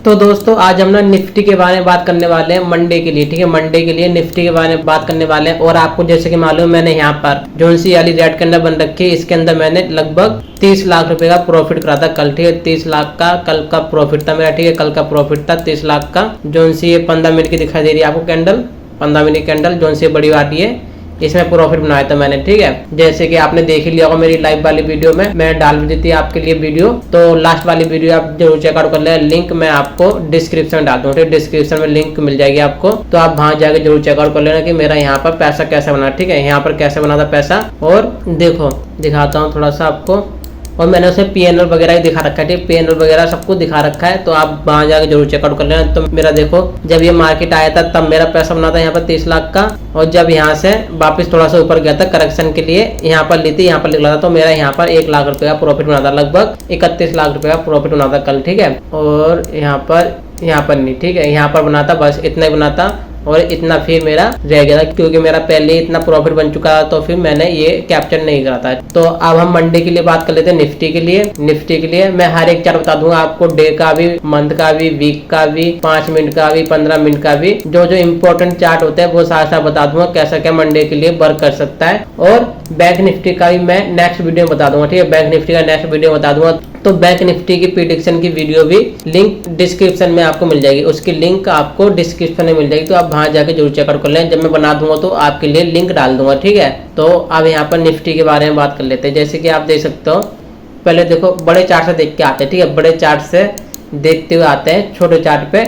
तो दोस्तों आज हम ना निफ्टी के बारे में बात करने वाले हैं मंडे के लिए, ठीक है। मंडे के लिए निफ्टी के बारे में बात करने वाले हैं। और आपको जैसे कि मालूम, मैंने यहाँ पर जोन सी वाली रेड कैंडल बन रखी है, इसके अंदर मैंने लगभग 30 लाख रुपए का प्रॉफिट करा था कल, ठीक है। 30 लाख का कल का प्रॉफिट था मेरा, ठीक है। कल का प्रॉफिट था 30 लाख का। जोन सी ये 15 मिनट की दिखाई दे रही है आपको कैंडल, 15 मिनट कैंडल जोन सी बड़ी वाली है, इसमें प्रॉफिट बनाया था मैंने, ठीक है। जैसे कि आपने देख ही लिया होगा मेरी लाइव वाली वीडियो में, मैं डाल भी दी थी आपके लिए वीडियो, तो लास्ट वाली वीडियो आप जरूर चेकआउट कर लें। लिंक मैं आपको डिस्क्रिप्शन में डाल दूँ, ठीक है। डिस्क्रिप्शन में लिंक मिल जाएगी आपको, तो आप वहां जाके जरूर चेकआउट कर लेना कि मेरा यहाँ पर पैसा कैसे बना, ठीक है। यहाँ पर कैसे बना था पैसा, और देखो दिखाता हूँ थोड़ा सा आपको। और मैंने उसे पीएनएल वगैरह भी दिखा रखा है, ठीक है। पीएनएल वगैरह सब कुछ दिखा रखा है, तो आप वहां जाके जरूर चेकआउट कर लेना। तो मेरा देखो, जब ये मार्केट आया था तब मेरा पैसा बना था यहाँ पर 30 लाख का, और जब यहाँ से वापस थोड़ा सा ऊपर गया था करेक्शन के लिए, यहाँ पर ली थी, यहाँ पर निकला था, तो मेरा यहाँ पर 1 लाख रुपए का प्रॉफिट बना था, लगभग 31 लाख रुपए का प्रॉफिट बना था कल, ठीक है। और यहाँ पर नहीं, ठीक है, यहाँ पर बना था, बस इतना ही बना था। और इतना फिर मेरा रह गया था, क्योंकि मेरा पहले इतना प्रॉफिट बन चुका था, तो फिर मैंने ये कैप्चर नहीं करा था। तो अब हम मंडे के लिए बात कर लेते हैं। निफ्टी के लिए मैं हर एक चार्ट बता दूंगा आपको, डे का भी, मंथ का भी, वीक का भी, 5 मिनट का भी, 15 मिनट का भी, जो जो इम्पोर्टेंट चार्ट होते हैं वो साथ बता दूंगा कैसा क्या मंडे के लिए वर्क कर सकता है। और बैंक निफ्टी का भी मैं नेक्स्ट वीडियो में बता दूंगा, ठीक है। बैंक निफ्टी का नेक्स्ट वीडियो बता दूंगा। तो बैंक निफ्टी की प्रेडिक्शन की वीडियो भी लिंक डिस्क्रिप्शन में आपको मिल जाएगी, उसकी लिंक आपको डिस्क्रिप्शन में मिल जाएगी, तो आप वहां जाके जरूर चेकआउट कर लें। जब मैं बना दूंगा तो आपके लिए लिंक डाल दूंगा, ठीक है। तो अब यहाँ पर निफ्टी के बारे में बात कर लेते हैं। जैसे कि आप देख सकते हो, पहले देखो बड़े चार्ट से देख के आते हैं, ठीक है। बड़े चार्ट से देखते हुए आते हैं छोटे चार्ट पे,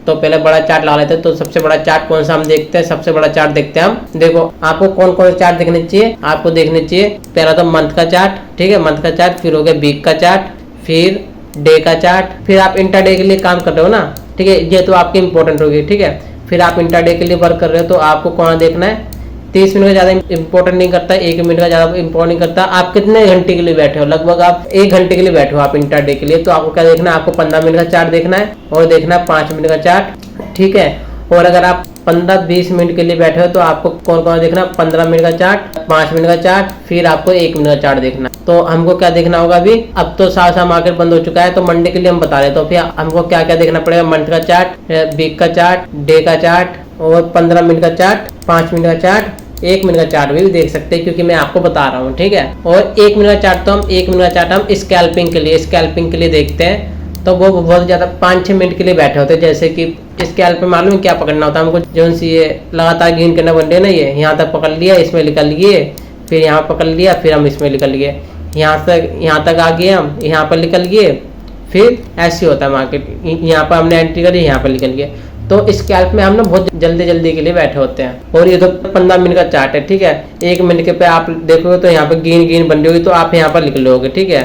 तो पहले बड़ा चार्ट लगा लेते हैं। तो सबसे बड़ा चार्ट कौन सा हम देखते हैं, सबसे बड़ा चार्ट देखते हैं हम। देखो आपको कौन कौन से चार्ट देखने चाहिए, आपको देखने चाहिए पहला तो मंथ का चार्ट, ठीक है, मंथ का चार्ट, फिर हो गया वीक का चार्ट, फिर डे का चार्ट, फिर आप इंट्राडे के लिए काम कर रहे हो ना, ठीक है, ये तो आपकी इंपॉर्टेंट होगी, ठीक है। फिर आप इंट्राडे के लिए वर्क कर रहे हो, तो आपको कौन देखना है, 30 मिनट का ज्यादा इंपॉर्टेंट नहीं करता, 1 मिनट का ज्यादा इंपॉर्टेंट नहीं करता। आप कितने घंटे के लिए बैठे हो, लगभग आप 1 घंटे के लिए बैठे हो आप इंट्राडे के लिए, तो आपको क्या देखना है, आपको 15 मिनट का चार्ट देखना है, और देखना है 5 मिनट का चार्ट, ठीक है। और अगर आप 15-20 मिनट के लिए बैठे हो, तो आपको कौन कौन देखना, 15 मिनट का चार्ट, 5 मिनट का चार्ट, फिर आपको 1 मिनट का चार्ट देखना। तो हमको क्या देखना होगा अभी, अब तो सारा मार्केट बंद हो चुका है, तो मंडे के लिए हम बता रहे हैं। तो फिर हमको क्या क्या देखना पड़ेगा, मंथ का चार्ट, वीक का चार्ट, डे का चार्ट, और 15 मिनट का चार्ट, 5 मिनट का चार्ट, 1 मिनट का चार्ट भी देख सकते हैं, क्योंकि मैं आपको बता रहा हूँ, ठीक है। और 1 मिनट का चार्ट, तो हम 1 मिनट का चार्ट हम स्कैल्पिंग के लिए देखते हैं, तो वो बहुत ज्यादा 5-6 मिनट के लिए बैठे होते हैं। जैसे कि स्कैल्प पे मालूम क्या पकड़ना होता है हमको, जो सी ये लगातार ग्रीन करना बन रही है ना, ये यहाँ तक पकड़ लिया, इसमें निकल लिए, फिर यहाँ पकड़ लिया, फिर हम इसमें निकल गए, यहाँ तक आ गए हम, यहाँ पर निकल गए, फिर ऐसे होता है मार्केट, यहाँ पर हमने एंट्री करी, यहाँ पर निकल गए। तो स्कैल्प में हम ना बहुत जल्दी के लिए बैठे होते हैं। और ये तो 15 मिनट का चार्ट है, ठीक है। 1 मिनट के पे आप देखोगे तो यहाँ पर ग्रीन बन रही होगी, तो आप यहाँ पर निकलोगे, ठीक है।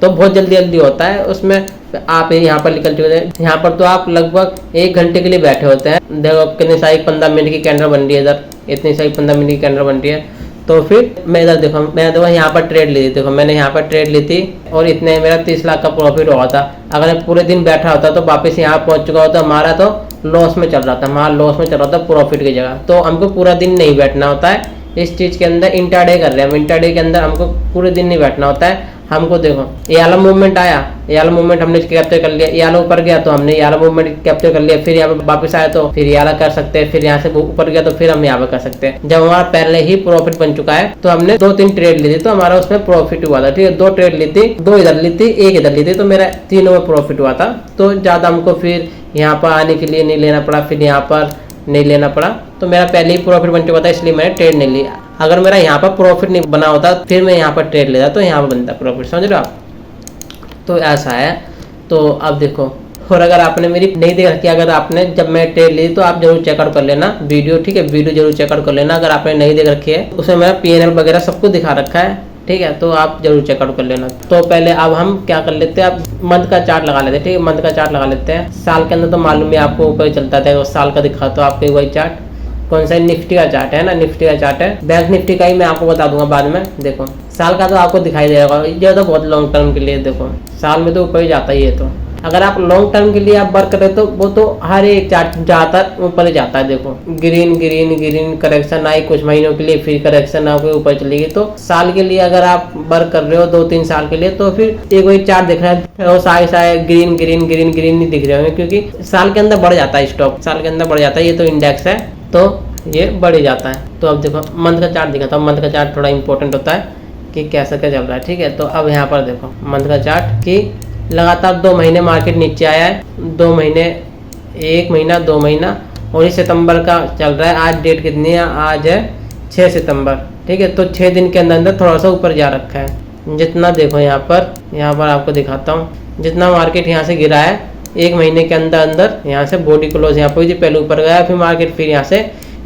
तो बहुत जल्दी होता है उसमें, आप यहाँ पर निकल चुके हैं। यहाँ पर तो आप लगभग 1 घंटे के लिए बैठे होते हैं। देखो कितनी सारी 15 मिनट की कैंडल बन रही है, इधर इतनी सारी 15 मिनट की कैंडल बन रही है। तो फिर मैं इधर देखो, मैं देखो यहाँ पर ट्रेड ली थी, देखो मैंने यहाँ पर ट्रेड ली थी, और इतने मेरा 30 लाख का प्रॉफिट हुआ था। अगर मैं पूरे दिन बैठा होता तो वापस यहाँ पहुँच चुका होता, हमारा तो लॉस में चल रहा था, प्रॉफिट की जगह। तो हमको पूरा दिन नहीं बैठना होता है इस चीज़ के अंदर। इंट्राडे कर रहे हैं हम, इंट्राडे के अंदर हमको पूरे दिन नहीं बैठना होता है। हमको देखो ये वाला मूवमेंट आया, ये वाला मूवमेंट हमने कैप्चर कर लिया, ये वाला ऊपर गया तो हमने ये वाला मूवमेंट कैप्चर कर लिया, फिर यहाँ पे वापस आया तो फिर ये वाला कर सकते हैं, फिर यहाँ से ऊपर गया तो फिर हम यहाँ पे कर सकते हैं। जब हमारा पहले ही प्रॉफिट बन चुका है, तो हमने 2-3 ट्रेड ली थी, तो हमारा उसमें प्रॉफिट हुआ था, ठीक है। 2 ट्रेड ली थी, 2 इधर ली थी, 1 इधर ली थी, तो मेरा तीनों में प्रॉफिट हुआ था। तो ज्यादा हमको फिर यहाँ पर आने के लिए नहीं लेना पड़ा, फिर यहाँ पर नहीं लेना पड़ा। तो मेरा पहले ही प्रॉफिट बन चुका था, इसलिए मैंने ट्रेड नहीं लिया। अगर मेरा यहाँ पर प्रॉफिट नहीं बना होता, फिर मैं यहाँ पर ट्रेड लेता, तो यहाँ पर बनता प्रॉफिट, समझ रहे हो आप। तो ऐसा है। तो अब देखो, और अगर आपने मेरी नहीं देख रखी, अगर आपने जब मैं ट्रेड ली तो आप जरूर चेकआउट कर लेना वीडियो, ठीक है। वीडियो जरूर चेकआउट कर लेना अगर आपने नहीं देख रखी है, उसमें मेरा पीएनएल वगैरह सब कुछ दिखा रखा है, ठीक है। तो आप जरूर चेकआउट कर लेना। तो पहले अब हम क्या कर लेते हैं, अब मंथ का चार्ट लगा लेते हैं, ठीक है। मंथ का चार्ट लगा लेते हैं। साल के अंदर तो मालूम है आपको ऊपर चलता था, साल का दिखा तो आपको वही चार्ट, कौन सा, निफ्टी का चार्ट है ना, निफ्टी का चार्ट है। बैंक निफ्टी का ही मैं आपको बता दूंगा बाद में। देखो साल का तो आपको दिखाई देगा, ये तो बहुत लॉन्ग टर्म के लिए, देखो साल में तो ऊपर ही जाता ही है। तो अगर आप लॉन्ग टर्म के लिए आप वर्क कर रहे हो तो वो तो हर एक चार्ट ज्यादातर ऊपर ही जाता है। देखो ग्रीन ग्रीन ग्रीन करेक्शन आई कुछ महीनों के लिए, फिर करेक्शन आके ऊपर चली गई। तो साल के लिए अगर आप वर्क कर रहे हो 2-3 साल के लिए तो फिर एक वही चार्ट दिख रहा है और सारे ग्रीन ग्रीन ग्रीन ग्रीन नहीं दिख रहे होंगे, क्योंकि साल के अंदर बढ़ जाता है, स्टॉक साल के अंदर बढ़ जाता है। ये तो इंडेक्स है तो ये बढ़ ही जाता है। तो अब देखो मंथ का चार्ट दिखाता हूँ। मंथ का चार्ट थोड़ा इंपॉर्टेंट होता है कि कैसा क्या चल रहा है, ठीक है। तो अब यहाँ पर देखो मंथ का चार्ट कि लगातार 2 महीने मार्केट नीचे आया है, 2 महीने, 1 महीना, 2 महीना, और ये सितंबर का चल रहा है। आज डेट कितनी है? आज है 6 सितंबर, ठीक है। तो 6 दिन के अंदर अंदर थोड़ा सा ऊपर जा रखा है। जितना देखो यहाँ पर आपको दिखाता हूँ, जितना मार्केट यहाँ से गिरा है 1 महीने के अंदर अंदर, यहाँ से बॉडी क्लोज यहाँ पर पहले ऊपर गया, फिर मार्केट फिर यहाँ से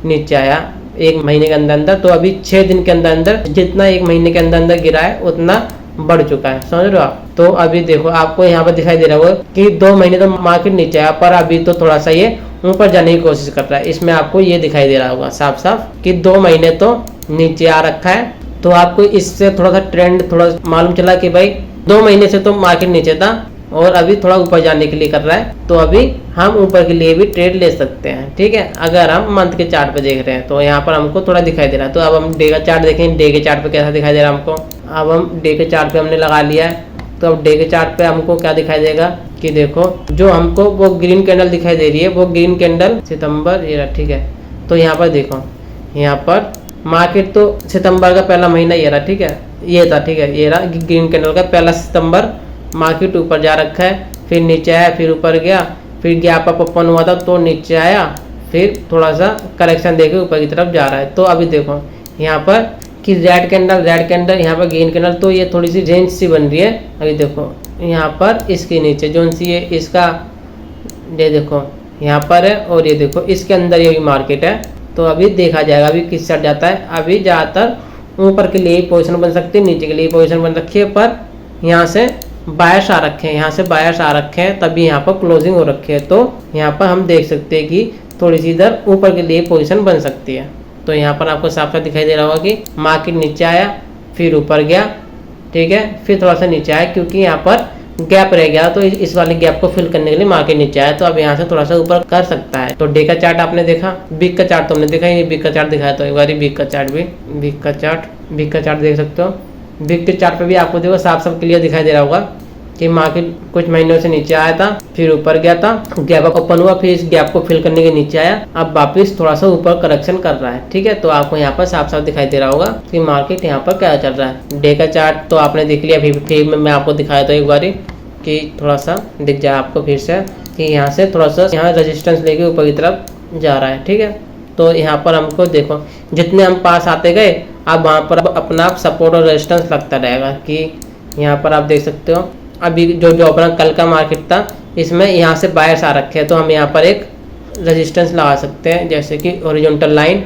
नीचे आया 1 महीने के अंदर अंदर। तो अभी 6 दिन के अंदर अंदर जितना 1 महीने के अंदर अंदर गिरा है उतना बढ़ चुका है, समझ रहे हो आप। तो अभी देखो आपको यहाँ पर दिखाई दे रहा होगा कि 2 महीने तो मार्केट नीचे आया, पर अभी तो थोड़ा सा ये ऊपर जाने की कोशिश कर रहा है। इसमें आपको ये दिखाई दे रहा होगा साफ साफ कि 2 महीने तो नीचे आ रखा है। तो आपको इससे थोड़ा सा ट्रेंड थोड़ा मालूम चला कि भाई 2 महीने से तो मार्केट नीचे था और अभी थोड़ा ऊपर जाने के लिए कर रहा है, तो अभी हम ऊपर के लिए भी ट्रेड ले सकते हैं, ठीक है। अगर हम मंथ के चार्ट पे देख रहे हैं तो यहाँ पर हमको थोड़ा दिखाई दे रहा है। तो अब हम डे का चार्ट देखें, डे के चार्ट पे कैसा दिखाई दे रहा है हमको। अब हम डे के चार्ट पे हमने लगा लिया है, तो अब डे के चार्ट पे हमको क्या दिखाई देगा कि देखो जो हमको वो ग्रीन कैंडल दिखाई दे रही है, वो ग्रीन कैंडल सितंबर ये रहा, ठीक है। तो यहाँ पर देखो यहाँ पर मार्केट तो सितंबर का पहला महीना ये रहा, ठीक है, ये था, ठीक है, ये रहा ग्रीन कैंडल का पहला सितंबर। मार्केट ऊपर जा रखा है, फिर नीचे आया, फिर ऊपर गया, फिर गैप अप ओपन हुआ था तो नीचे आया, फिर थोड़ा सा करेक्शन देके ऊपर की तरफ जा रहा है। तो अभी देखो यहाँ पर कि रेड कैंडल यहाँ पर ग्रीन कैंडल, तो ये थोड़ी सी रेंज सी बन रही है। अभी देखो यहाँ पर इसके नीचे जो सी है इसका, ये देखो यहाँ पर है और ये देखो इसके अंदर ये मार्केट है। तो अभी देखा जाएगा अभी किस साइड जाता है। अभी ज़्यादातर ऊपर के लिए पोजिशन बन सकती है, नीचे के लिए पोजिशन बन रखी है, पर यहाँ से बायर्स आ रखे हैं, यहाँ से बायर्स आ रखे हैं, तभी यहाँ पर क्लोजिंग हो रखी है। तो यहाँ पर हम देख सकते हैं कि थोड़ी सी इधर ऊपर के लिए पोजीशन बन सकती है। तो यहाँ पर आपको साफ साफ दिखाई दे रहा होगा कि मार्केट नीचे आया, फिर ऊपर गया, ठीक है, फिर थोड़ा सा नीचे आया, क्योंकि यहाँ पर गैप रह गया। तो इस वाले गैप को फिल करने के लिए मार्केट नीचे आया, तो अब यहाँ से थोड़ा सा ऊपर कर सकता है। तो डे का चार्ट आपने देखा, वीक का चार्ट तो हमने देखा ही नहीं। वीक का चार्ट दिखाया तो एक बार वीक का चार्ट भी, वीक का चार्ट देख सकते हो। वीक के चार्ट पे भी आपको देखो साफ साफ क्लियर दिखाई दे रहा होगा कि मार्केट कुछ महीनों से नीचे आया था, फिर ऊपर गया था, गैप ओपन हुआ, फिर इस गैप को फिल करने के नीचे आया, अब वापस थोड़ा सा ऊपर करेक्शन कर रहा है, ठीक है। तो आपको यहाँ पर साफ साफ दिखाई दे रहा होगा कि मार्केट यहाँ पर क्या चल रहा है। डे का चार्ट तो आपने देख लिया, फिर मैं आपको दिखाया था एक बारी कि थोड़ा सा दिख जाए आपको फिर से कि यहाँ से थोड़ा सा यहाँ रेजिस्टेंस लेके ऊपर की तरफ जा रहा है, ठीक है। तो यहाँ पर हमको देखो जितने हम पास आते गए अब वहाँ पर अपना आप सपोर्ट और रेजिस्टेंस लगता रहेगा कि यहाँ पर आप देख सकते हो अभी जो अपना कल का मार्केट था इसमें यहाँ से बायर्स आ रखे हैं, तो हम यहाँ पर एक रेजिस्टेंस लगा सकते हैं, जैसे कि हॉरिजॉन्टल लाइन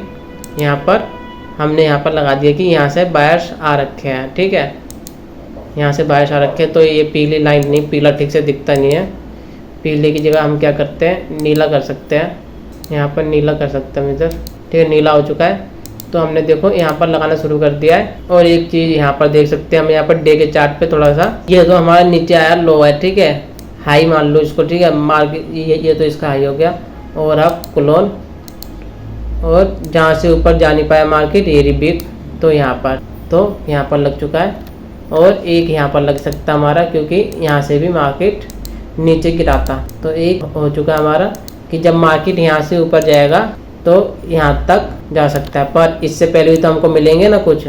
यहाँ पर हमने यहाँ पर लगा दिया कि यहाँ से बायर्स आ रखे हैं, ठीक है, यहाँ से बायर्स आ रखे हैं। तो ये पीली लाइन नहीं, पीला ठीक से दिखता नहीं है, पीले की जगह हम क्या करते हैं नीला कर सकते हैं, यहाँ पर नीला कर सकते हैं इधर, ठीक है, नीला हो चुका है। तो हमने देखो यहाँ पर लगाना शुरू कर दिया है। और एक चीज़ यहाँ पर देख सकते हैं हम, यहाँ पर डे के चार्ट पे थोड़ा सा ये तो हमारा नीचे आया लो है, ठीक है, हाई मान लो इसको, ठीक है, मार्केट ये तो इसका हाई हो गया। और अब क्लोन और जहाँ से ऊपर जा नहीं पाया मार्केट ये रिबीट, तो यहाँ पर लग चुका है। और एक यहाँ पर लग सकता है हमारा, क्योंकि यहाँ से भी मार्केट नीचे गिरा था, तो एक हो चुका है हमारा कि जब मार्केट यहाँ से ऊपर जाएगा तो यहाँ तक जा सकता है। पर इससे पहले भी तो हमको मिलेंगे ना कुछ,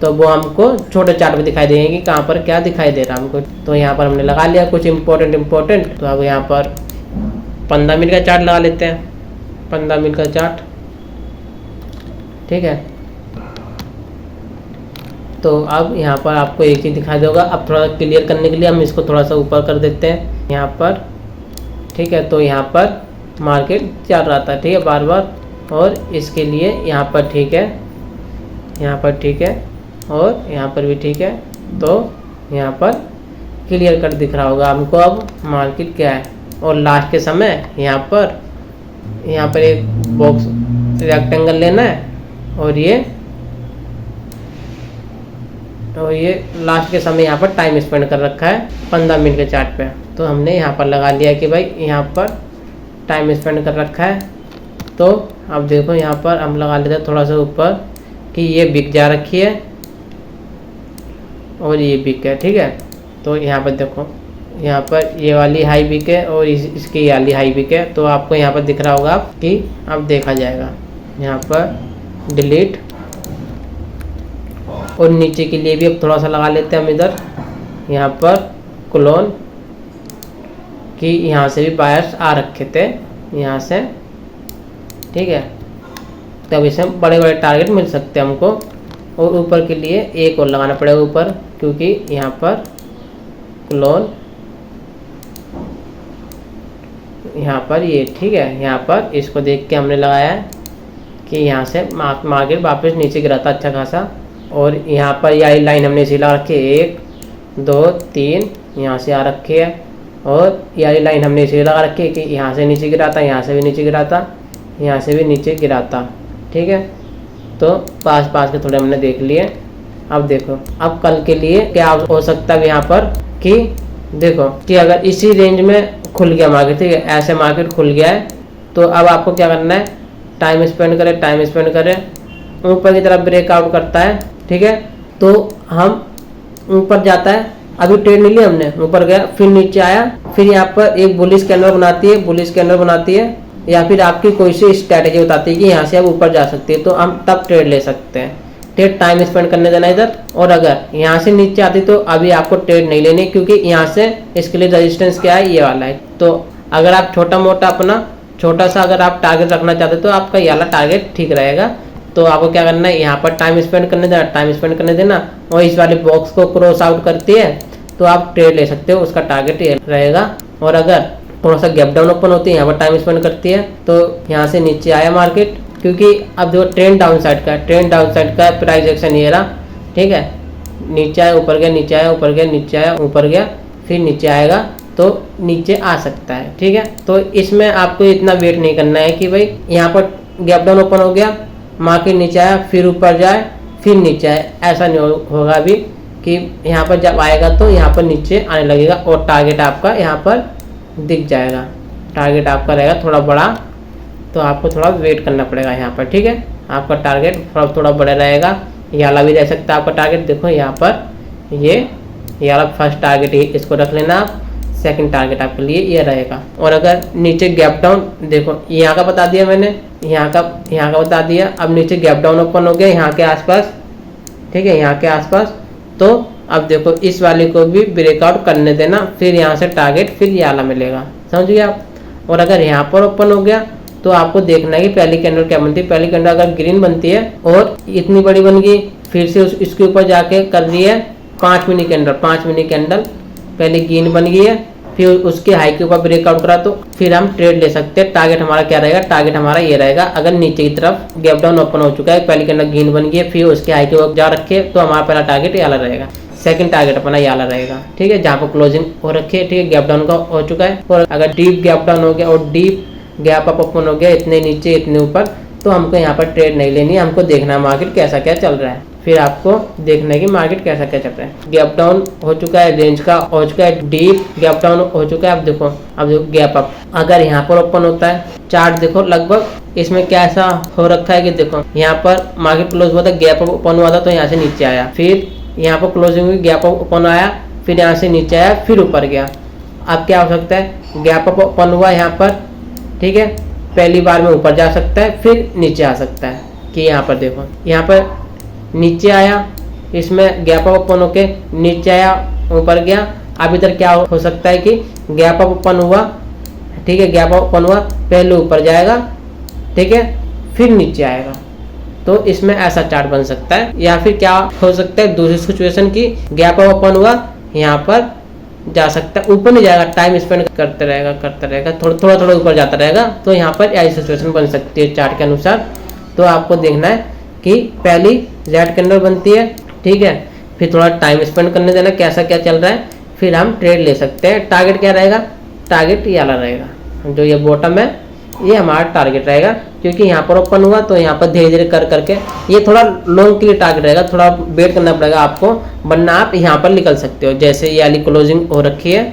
तो वो हमको छोटे चार्ट में दिखाई देंगे कि कहाँ पर क्या दिखाई दे रहा है हमको। तो यहाँ पर हमने लगा लिया कुछ इम्पोर्टेंट। तो अब यहाँ पर 15 मिनट का चार्ट लगा लेते हैं, 15 मिनट का चार्ट, ठीक है। तो अब यहाँ पर आपको एक चीज़ दिखाई देगा। अब थोड़ा क्लियर करने के लिए हम इसको थोड़ा सा ऊपर कर देते हैं यहाँ पर, ठीक है। तो यहाँ पर मार्केट चल रहा था, ठीक है, बार बार, और इसके लिए यहाँ पर ठीक है, यहाँ पर ठीक है, और यहाँ पर भी ठीक है। तो यहाँ पर क्लियर कट दिख रहा होगा हमको अब मार्केट क्या है। और लास्ट के समय यहाँ पर एक बॉक्स रेक्टेंगल लेना है, और ये लास्ट के समय यहाँ पर टाइम स्पेंड कर रखा है 15 मिनट के चार्ट पे। तो हमने यहाँ पर लगा लिया कि भाई यहाँ पर टाइम स्पेंड कर रखा है। तो अब देखो यहाँ पर हम लगा लेते हैं थोड़ा सा ऊपर कि ये बिक जा रखी है और ये बिक है, ठीक है। तो यहाँ पर देखो यहाँ पर ये वाली हाई बिक है और इसकी ये वाली हाई बिक है। तो आपको यहाँ पर दिख रहा होगा कि अब देखा जाएगा यहाँ पर डिलीट, और नीचे के लिए भी अब थोड़ा सा लगा लेते हैं हम इधर यहाँ पर क्लोन, कि यहाँ से भी बायर्स आ रखे थे यहाँ से, ठीक है। तब इसमें बड़े बड़े टारगेट मिल सकते हैं हमको। और ऊपर के लिए एक और लगाना पड़ेगा ऊपर, क्योंकि यहाँ पर क्लोन यहाँ पर ये, ठीक है। यहाँ पर इसको देख के हमने लगाया है कि यहाँ से मार्केट वापस नीचे गिरा था अच्छा खासा। और यहाँ पर यही लाइन हमने इसी लगा रखी है 1 2 3 यहाँ से आ रखी है, और यही लाइन हमने इसी लगा रखी है कि यहाँ से नीचे गिरा था, यहाँ से भी नीचे गिरा था, यहाँ से भी नीचे गिरा था, ठीक है। तो पास पास के थोड़े हमने देख लिए। अब देखो अब कल के लिए क्या हो सकता है यहाँ पर कि देखो कि अगर इसी रेंज में खुल गया मार्केट, ठीक है, ऐसे मार्केट खुल गया है, तो अब आपको क्या करना है, टाइम स्पेंड करें, ऊपर की तरफ ब्रेकआउट करता है, ठीक है। तो हम ऊपर जाता है, अभी ट्रेड नहीं लिया हमने, ऊपर गया फिर नीचे आया, फिर यहाँ पर एक बुलिश कैंडल बनाती है, या फिर आपकी कोई सी स्ट्रैटेजी बताती है कि यहाँ से आप ऊपर जा सकती है, तो हम तब ट्रेड ले सकते हैं। ट्रेड टाइम स्पेंड करने देना इधर। और अगर यहाँ से नीचे आती तो अभी आपको ट्रेड नहीं लेनी, क्योंकि यहाँ से इसके लिए रेजिस्टेंस क्या है, ये वाला है। तो अगर आप छोटा सा अगर आप टारगेट रखना चाहते तो आपका ये वाला टारगेट ठीक रहेगा। तो आपको क्या करना है, यहाँ पर टाइम स्पेंड करने देना, और इस वाले बॉक्स को क्रॉस आउट करती है तो आप ट्रेड ले सकते हो, उसका टारगेट ये रहेगा। और अगर थोड़ा सा गैप डाउन ओपन होती है, यहाँ पर टाइम स्पेंड करती है, तो यहाँ से नीचे आया मार्केट, क्योंकि अब जो ट्रेंड डाउन साइड का प्राइस एक्शन ये रहा, ठीक है। नीचे आया, ऊपर गया, नीचे आया, ऊपर गया, नीचे आया, ऊपर गया, फिर नीचे आएगा तो नीचे आ सकता है, ठीक है। तो इसमें आपको इतना वेट नहीं करना है कि भाई यहाँ पर गैप डाउन ओपन हो गया, मार्केट नीचे आया, फिर ऊपर जाए, फिर नीचे आए, ऐसा नहीं होगा अभी कि यहाँ पर जब आएगा तो यहाँ पर नीचे आने लगेगा और टारगेट आपका यहाँ पर दिख जाएगा। टारगेट आपका रहेगा थोड़ा बड़ा, तो आपको थोड़ा वेट करना पड़ेगा यहाँ पर, ठीक है। आपका टारगेट थोड़ा बड़ा रहेगा, ये वाला भी रह सकता है आपका टारगेट। देखो यहाँ पर ये वाला फर्स्ट टारगेट ही इसको रख लेना आप, सेकंड टारगेट आपके लिए ये रहेगा। और अगर नीचे गैप डाउन, देखो यहाँ का बता दिया मैंने, यहाँ का बता दिया। अब नीचे गैप डाउन ओपन हो गया यहाँ के आसपास, ठीक है, यहाँ के आसपास। तो अब देखो इस वाले को भी ब्रेकआउट करने देना, फिर यहाँ से टारगेट फिर ये वाला मिलेगा, समझ गए आप। और अगर यहाँ पर ओपन हो गया तो आपको देखना है कि पहली कैंडल क्या बनती है। पहली कैंडल अगर ग्रीन बनती है और इतनी बड़ी बन गई, फिर से इसके ऊपर जाके कर दी है 5 मिनी कैंडल, पहले ग्रीन बन गई है, फिर उसके हाई के ऊपर ब्रेकआउट करा, तो फिर हम ट्रेड ले सकते हैं। टारगेट हमारा क्या रहेगा, टारगेट हमारा ये रहेगा, अगर नीचे की तरफ गैप डाउन ओपन हो चुका है, पहली कैंडल ग्रीन बन गई है, फिर उसके हाई के ऊपर जा रखे, तो हमारा पहला टारगेट ये वाला रहेगा, सेकंड टारगेट अपना ये वाला रहेगा, ठीक है, जहाँ पर क्लोजिंग हो रखी है, ठीक है, गैप डाउन का हो चुका है। और अगर डीप गैप डाउन हो गया और डीप गैप अप ओपन हो गया, इतने नीचे इतने ऊपर, तो हमको यहाँ पर ट्रेड नहीं लेनी, हमको देखना है मार्केट कैसा क्या चल रहा है। फिर आपको देखना है कि मार्केट कैसा क्या चल रहा है। गैप डाउन हो चुका है, रेंज का हो चुका है, डीप गैप डाउन हो चुका है। अब देखो, अब जो गैप अप अगर यहाँ पर ओपन होता है, चार्ट देखो लगभग इसमें कैसा हो रखा है कि देखो यहाँ पर मार्केट क्लोज हुआ था, गैप अप ओपन हुआ था, तो यहाँ से नीचे आया, फिर यहाँ पर क्लोजिंग हुई, गैप अप ओपन आया, फिर यहाँ से नीचे आया, फिर ऊपर गया। अब क्या हो सकता है, गैप अप ओपन हुआ यहाँ पर, ठीक है, पहली बार में ऊपर जा सकता है, फिर नीचे आ सकता है। कि यहाँ पर देखो, यहाँ पर नीचे आया, इसमें गैप अप ओपन होके नीचे आया, ऊपर गया। अब इधर क्या हो सकता है कि गैप अप ओपन हुआ, ठीक है, गैप अप ओपन हुआ, पहले ऊपर जाएगा, ठीक है, फिर नीचे आएगा, तो इसमें ऐसा चार्ट बन सकता है। या फिर क्या हो सकता है, दूसरी सिचुएशन की गैप अप ओपन हुआ, यहाँ पर जा सकता है, ऊपर नहीं जाएगा, टाइम स्पेंड करते रहेगा, थोड़ा ऊपर जाता रहेगा, तो यहाँ पर ऐसी सिचुएशन बन सकती है चार्ट के अनुसार। तो आपको देखना है कि पहली रेड कैंडल बनती है, ठीक है, फिर थोड़ा टाइम स्पेंड करने देना कैसा क्या चल रहा है, फिर हम ट्रेड ले सकते हैं। टारगेट क्या रहेगा, टारगेट ये वाला रहेगा, जो ये बॉटम है ये हमारा टारगेट रहेगा, क्योंकि यहाँ पर ओपन हुआ तो यहाँ पर धीरे धीरे करके ये थोड़ा लॉन्ग के लिए टारगेट रहेगा, थोड़ा वेट करना पड़ेगा आपको, वरना आप यहाँ पर निकल सकते हो। जैसे ये वाली क्लोजिंग हो रखी है,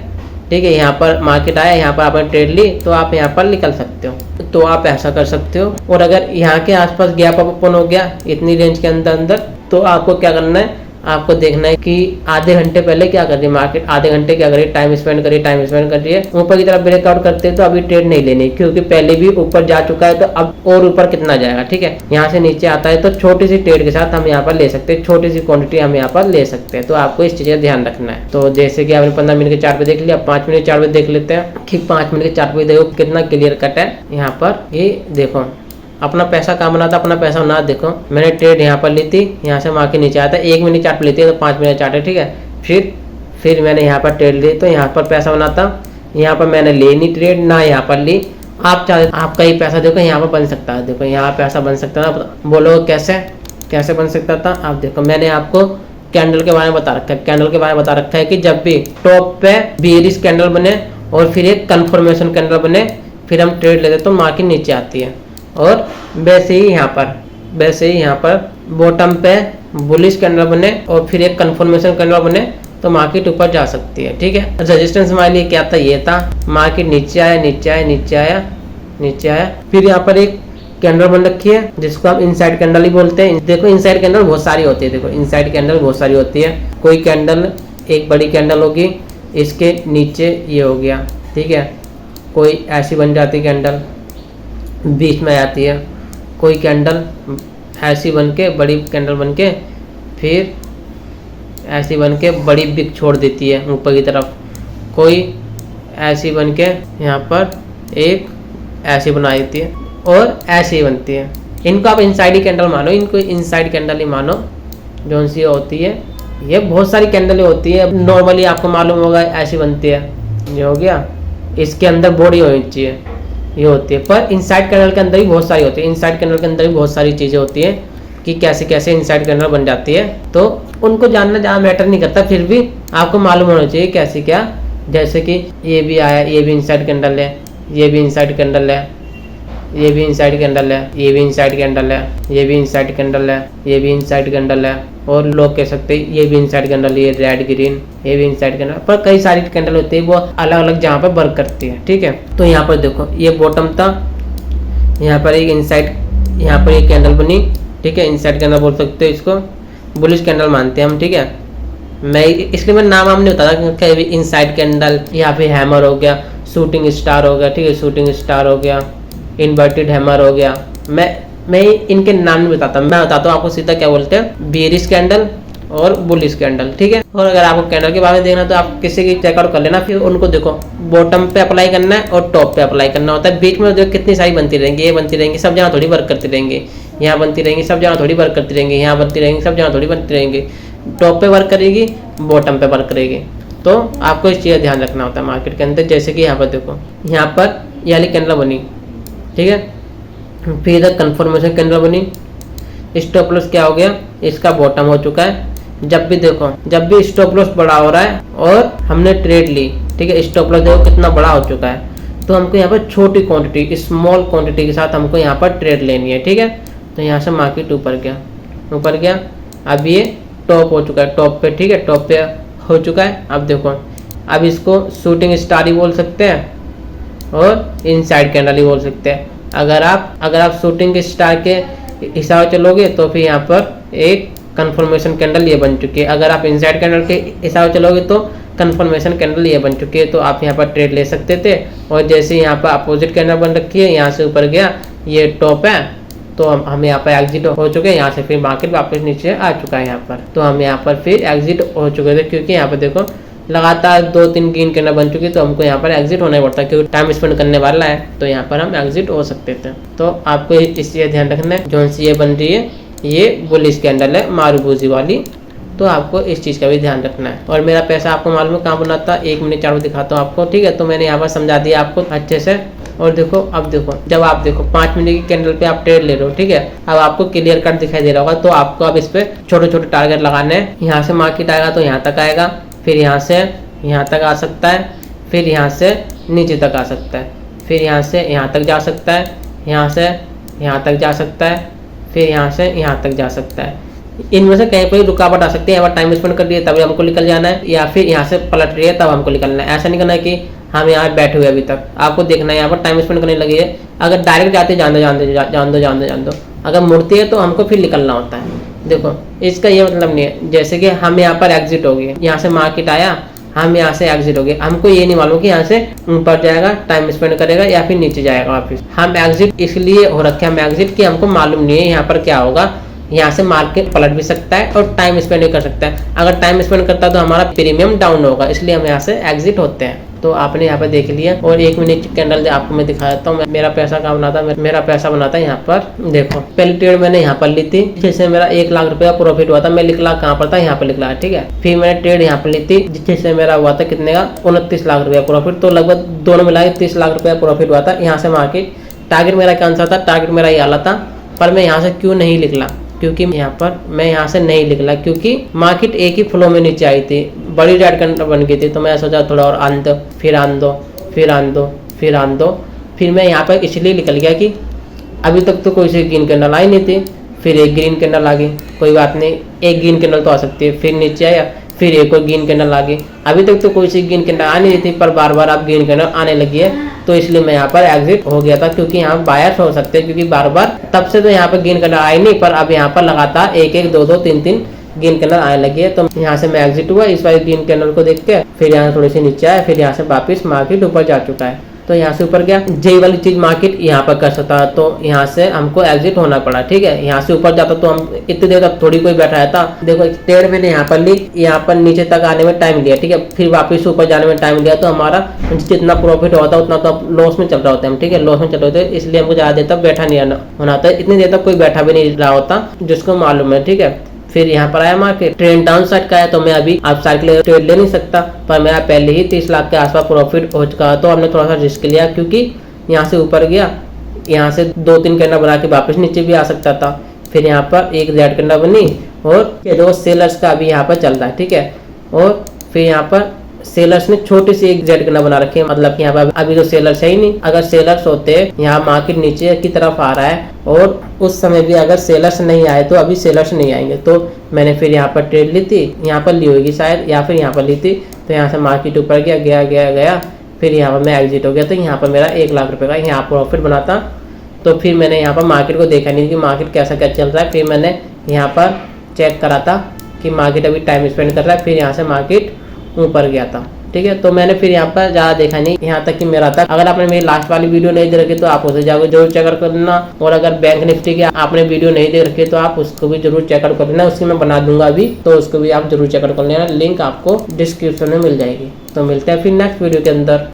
ठीक है, यहाँ पर मार्केट आया, यहाँ पर आपने ट्रेड ली तो आप यहाँ पर निकल सकते हो। तो आप ऐसा कर सकते हो। और अगर यहाँ के आसपास गैप अप ओपन हो गया इतनी रेंज के अंदर अंदर, तो आपको क्या करना है, आपको देखना है कि आधे घंटे पहले क्या कर रही है मार्केट, आधे घंटे क्या कर रही है, टाइम स्पेंड कर रही है। ऊपर की तरफ ब्रेकआउट करते हैं तो अभी ट्रेड नहीं लेनी, क्योंकि पहले भी ऊपर जा चुका है, तो अब और ऊपर कितना जाएगा। ठीक है, यहाँ से नीचे आता है तो छोटी सी ट्रेड के साथ हम यहाँ पर ले सकते हैं, छोटी सी क्वांटिटी हम यहाँ पर ले सकते हैं। तो आपको इस चीज का ध्यान रखना है। तो जैसे कि आपने 15 मिनट के चार्ट पे देख लिया, 5 मिनट के चार्ट पे देख लेते हैं कि 5 मिनट के चार्ट पे देखो कितना क्लियर कट है। यहाँ पर ये देखो अपना पैसा कहाँ बना था, अपना पैसा ना देखो, मैंने ट्रेड यहाँ पर ली थी, यहाँ से मार्केट नीचे आया था, 1 मिनट चार्ट लेती है तो 5 मिनट चार्ट है। ठीक है, फिर मैंने यहाँ पर ट्रेड ली तो यहाँ पर पैसा बना था, यहाँ पर मैंने ले नहीं ट्रेड ना यहाँ पर ली। आप चाहे आपका ही पैसा देखो यहाँ पर बन सकता है, देखो यहाँ पैसा बन सकता था। बोलो कैसे बन सकता था। आप देखो मैंने आपको कैंडल के बारे में बता रखा है, कैंडल के बारे में बता रखा है कि जब भी टॉप पे बेयरिश कैंडल बने और फिर एक कंफर्मेशन कैंडल बने, फिर हम ट्रेड लेते तो मार्केट नीचे आती है। और वैसे ही यहाँ पर बॉटम पे बुलिश कैंडल बने और फिर एक कंफर्मेशन कैंडल बने तो मार्केट ऊपर जा सकती है। ठीक है, रेजिस्टेंस हमारे लिए क्या था, ये था, मार्केट नीचे आया, फिर यहाँ पर एक कैंडल बन रखी है जिसको हम इनसाइड कैंडल ही बोलते हैं। देखो इनसाइड कैंडल बहुत सारी होती है, देखो इनसाइड कैंडल बहुत सारी होती है। कोई कैंडल एक बड़ी कैंडल होगी, इसके नीचे ये हो गया, ठीक है, कोई ऐसी बन जाती है कैंडल बीच में आती है, कोई कैंडल ऐसी बन के बड़ी कैंडल बन के फिर ऐसी बन के बड़ी बिग छोड़ देती है ऊपर की तरफ, कोई ऐसी बन के यहाँ पर एक ऐसी बना देती है और ऐसी बनती है। इनको आप इनसाइड ही कैंडल मानो, इनको इनसाइड कैंडल ही मानो। जो सी होती है ये बहुत सारी कैंडलें होती है, नॉर्मली आपको मालूम होगा ऐसी बनती है, ये हो गया, इसके अंदर बॉडी होनी चाहिए, ये होती है। पर इनसाइड कैंडल के अंदर भी बहुत सारी होती है, इनसाइड कैंडल के अंदर भी बहुत सारी चीज़ें होती हैं कि कैसे इनसाइड कैंडल बन जाती है। तो उनको जानना ज़्यादा मैटर नहीं करता, फिर भी आपको मालूम होना चाहिए कैसे क्या। जैसे कि ये भी आया, ये भी इनसाइड कैंडल है, ये भी इनसाइड कैंडल है, ये भी इनसाइड कैंडल है, ये भी इनसाइड कैंडल है, ये भी इनसाइड कैंडल है, ये भी इनसाइड कैंडल है, और लोग कह सकते हैं ये भी इनसाइड कैंडल, ये रेड ग्रीन, ये भी इनसाइड कैंडल। पर कई सारी कैंडल होती है वो अलग अलग जहाँ पर वर्क करती है। ठीक है, तो यहाँ पर देखो ये बॉटम था, यहाँ पर एक इनसाइड, यहाँ पर एक कैंडल बनी, ठीक है, इनसाइड कैंडल बोल सकते हो, इसको बुलिश कैंडल मानते हैं हम। ठीक है, मैं इसलिए मैं नाम नहीं बताता कि इनसाइड कैंडल, यहाँ पे हैमर हो गया, शूटिंग स्टार हो गया, ठीक है, शूटिंग स्टार हो गया, इन्वर्टेड हैमर हो गया। मैं इनके नाम नहीं बताता, मैं बताता हूँ आपको सीधा क्या बोलते हैं, बेयरिश कैंडल और बुलिश कैंडल। ठीक है, और अगर आपको कैंडल के बारे में देखना तो आप किसी की चेकआउट कर लेना, फिर उनको देखो बॉटम पे अप्लाई करना है और टॉप पे अप्लाई करना होता है। बीच में देखो कितनी सारी बनती रहेंगी, ये बनती रहेंगी, सब जगह थोड़ी वर्क करती रहेंगी, यहाँ बनती रहेंगी, सब जगह थोड़ी वर्क करती रहेंगी, यहाँ बनती रहेंगी, सब जगह थोड़ी बनती रहेंगी। टॉप पे वर्क करेगी, बॉटम पे वर्क करेगी। तो आपको इस चीज़ का ध्यान रखना होता है मार्केट के अंदर। जैसे कि यहाँ पर देखो, यहाँ पर ये वाली कैंडल बनी, ठीक है, फिर इधर कंफर्मेशन कैंडल बनी, स्टॉप लॉस क्या हो गया, इसका बॉटम हो चुका है। जब भी देखो, जब भी स्टॉप लॉस बड़ा हो रहा है और हमने ट्रेड ली, ठीक है, स्टॉप लॉस देखो कितना बड़ा हो चुका है, तो हमको यहाँ पर छोटी क्वांटिटी, स्मॉल क्वांटिटी के साथ हमको यहाँ पर ट्रेड लेनी है। ठीक है, तो यहाँ से मार्केट ऊपर गया, अब ये टॉप हो चुका है, टॉप पे, ठीक है, टॉप पे हो चुका है। अब देखो, अब इसको शूटिंग स्टार ही बोल सकते हैं और इनसाइड कैंडल ही बोल सकते हैं। अगर आप शूटिंग स्टार के हिसाब से चलोगे तो फिर यहाँ पर एक कंफर्मेशन कैंडल ये बन चुकी है। अगर आप इनसाइड कैंडल के हिसाब से चलोगे तो कंफर्मेशन कैंडल ये बन चुकी है, तो आप यहाँ पर ट्रेड ले सकते थे। और जैसे यहाँ पर अपोजिट कैंडल बन रखी है, यहाँ से ऊपर गया, ये टॉप है, तो हम यहाँ पर एग्जिट हो चुके हैं। यहाँ से फिर मार्केट वापस नीचे आ चुका है यहाँ पर, तो हम यहाँ पर फिर एग्जिट हो चुके थे, क्योंकि यहाँ पर देखो लगातार 2-3 ग्रीन कैंडल बन चुकी, तो हमको यहाँ पर एग्जिट होना ही पड़ता, क्योंकि टाइम स्पेंड करने वाला है, तो यहाँ पर हम एग्जिट हो सकते थे। तो आपको इस चीज़ ध्यान रखना है, जो सी ये बन रही है ये बुलिश कैंडल है मारूबूजी वाली, तो आपको इस चीज़ का भी ध्यान रखना है। और मेरा पैसा आपको मालूम है कहाँ बना था, 1 मिनट चार्ट दिखाता हूँ आपको। ठीक है, तो मैंने यहाँ पर समझा दिया आपको अच्छे से। और देखो, अब देखो, जब आप देखो 5 मिनट की कैंडल पे आप ट्रेड ले रहे हो, ठीक है, अब आपको क्लियर कट दिखाई दे रहा होगा, तो आपको अब इस पे छोटे छोटे टारगेट लगाने हैं। यहाँ से मार्केट आएगा तो यहाँ तक आएगा, फिर यहाँ से यहाँ तक आ सकता है, फिर यहाँ से नीचे तक आ सकता है, फिर यहाँ से यहाँ तक जा सकता है, यहाँ से यहाँ तक जा सकता है, फिर यहाँ से यहाँ तक जा सकता है। इनमें से कहीं पर रुकावट आ सकती है। यहाँ पर टाइम स्पेंड कर दिए तभी हमको निकल जाना है, या फिर यहाँ से पलट रही है तब हमको निकलना है। ऐसा नहीं करना है कि हम यहाँ बैठे हुए अभी तक, आपको देखना है यहाँ पर टाइम स्पेंड करने लगी है। अगर डायरेक्ट जाते जान दो, अगर मुड़ती है तो हमको फिर निकलना होता है। देखो इसका ये मतलब नहीं है, जैसे कि हम यहाँ पर एग्जिट हो गए, यहाँ से मार्केट आया, हम यहाँ से एग्जिट हो गए, हमको ये नहीं मालूम कि यहाँ से ऊपर जाएगा, टाइम स्पेंड करेगा या फिर नीचे जाएगा वापिस। हम एग्जिट इसलिए हो रखे हम एग्जिट कि हमको मालूम नहीं है यहाँ पर क्या होगा। यहाँ से मार्केट पलट भी सकता है और टाइम स्पेंड भी कर सकता है। अगर टाइम स्पेंड करता है तो हमारा प्रीमियम डाउन होगा, इसलिए हम यहाँ से एग्जिट होते हैं। तो आपने यहाँ पर देख लिया। और 1 मिनट कैंडल आपको मैं दिखा देता हूँ मेरा पैसा कहाँ बना था। मेरा पैसा बना था यहाँ पर, देखो पहली ट्रेड मैंने यहाँ पर ली थी, जिससे मेरा 1 लाख रुपया प्रॉफिट हुआ था। मैं लिखला कहाँ पर था, यहाँ पर लिखला, ठीक है। फिर मैंने ट्रेड यहाँ पर ली थी, जिससे मेरा हुआ था कितने का, 29 लाख रुपया प्रॉफिट। तो लगभग दोनों मिला 30 लाख रुपया प्रॉफिट हुआ था यहाँ से मार्केट। टारगेट मेरा कौन सा था, टारगेट मेरा ये वाला था, पर मैं यहाँ से क्यों नहीं निकला, क्योंकि यहाँ पर मैं यहाँ से नहीं निकला क्योंकि मार्केट एक ही फ्लो में नीचे आई थी, बड़ी रेड कैंडल बन गई थी। तो मैं सोचा थोड़ा और आन दो, फिर आन दो, फिर आन दो, फिर आन दो। फिर मैं यहाँ पर इसलिए निकल गया कि अभी तक तो कोई सी ग्रीन कैंडल आई नहीं थी, फिर एक ग्रीन कैंडल आ गई, कोई बात नहीं, एक ग्रीन कैंडल तो आ सकती है। फिर नीचे आया, फिर एक और ग्रीन कैंडल आ गई। अभी तक तो कोई सी ग्रीन कैंडल आ नहीं थी, पर बार बार अब ग्रीन कैंडल आने लगी है, तो इसलिए मैं यहाँ पर एग्जिट हो गया था। क्योंकि यहाँ बायर्स हो सकते हैं, क्योंकि बार बार तब से तो यहाँ पर ग्रीन कैंडल आई नहीं, पर अब यहाँ पर लगातार 1-1, 2-2, 3-3 ग्रीन कैंडल आने लगी है। तो यहाँ से मैं एग्जिट हुआ इस बार ग्रीन कैंडल को देख के। फिर यहाँ थोड़ी सी नीचे आया, फिर यहाँ से वापिस मार्केट ऊपर जा चुका है, तो यहाँ से ऊपर गया। जे वाली चीज मार्केट यहाँ पर कर सकता है, तो यहाँ से हमको एग्जिट होना पड़ा, ठीक है। यहाँ से ऊपर जाता तो हम इतनी देर तक थोड़ी कोई बैठा रहता। देखो ट्रेड मैंने यहाँ पर ली, यहाँ पर नीचे तक आने में टाइम लिया, ठीक है। फिर वापस ऊपर जाने में टाइम लिया, तो हमारा जितना प्रॉफिट होता उतना तो लॉस में चल रहा होता है, ठीक है, लॉस में चल रहे होते, इसलिए हमको ज्यादा देर तक बैठा नहीं होना होता। इतनी देर तक कोई बैठा भी नहीं रहा होता, जिसको मालूम है, ठीक है। फिर यहाँ पर आया मार्केट, ट्रेंड डाउन साइड का है, तो मैं अभी आप साइड के लिए ट्रेड ले नहीं सकता, पर मेरा पहले ही 30 लाख के आसपास प्रॉफिट हो चुका है। तो हमने थोड़ा सा रिस्क लिया, क्योंकि यहाँ से ऊपर गया, यहाँ से 2-3 कैंडल बना के वापस नीचे भी आ सकता था। फिर यहाँ पर एक रेड कैंडल बनी, और ये दो सेलर्स का अभी यहाँ पर चल रहा है, ठीक है। और फिर यहाँ पर सेलर्स ने छोटी सी एक रेड कैंडल बना रखी है, मतलब कि यहाँ पर अभी तो सेलर्स है ही नहीं। अगर सेलर्स होते, यहाँ मार्केट नीचे की तरफ आ रहा है, और उस समय भी अगर सेलर्स नहीं आए तो अभी सेलर्स नहीं आएंगे। तो मैंने फिर यहाँ पर ट्रेड ली थी, यहाँ पर ली होगी शायद, या फिर यहाँ पर ली थी। तो यहाँ से मार्केट ऊपर गया, फिर यहाँ पर मैं एग्जिट हो गया। तो यहाँ पर मेरा 1 लाख रुपए का यहाँ प्रॉफिट बना था। तो फिर मैंने यहाँ पर मार्केट को देखा नहीं कि मार्केट कैसा क्या चल रहा है। फिर मैंने यहाँ पर चेक करा था कि मार्केट अभी टाइम स्पेंड कर रहा है। फिर यहाँ से मार्केट ऊपर गया था, ठीक है। तो मैंने फिर यहाँ पर ज़्यादा देखा नहीं, यहाँ तक कि मेरा था। अगर आपने मेरी लास्ट वाली वीडियो नहीं देख रखी तो आप उसे जाकर जरूर चेकआउट कर लेना। और अगर बैंक निफ्टी की आपने वीडियो नहीं देख रखी तो आप उसको भी जरूर चेकआउट कर लेना, उसकी मैं बना दूंगा अभी, तो उसको भी आप जरूर चेकआउट कर लेना। लिंक आपको डिस्क्रिप्शन में मिल जाएगी। तो मिलते हैं फिर नेक्स्ट वीडियो के अंदर।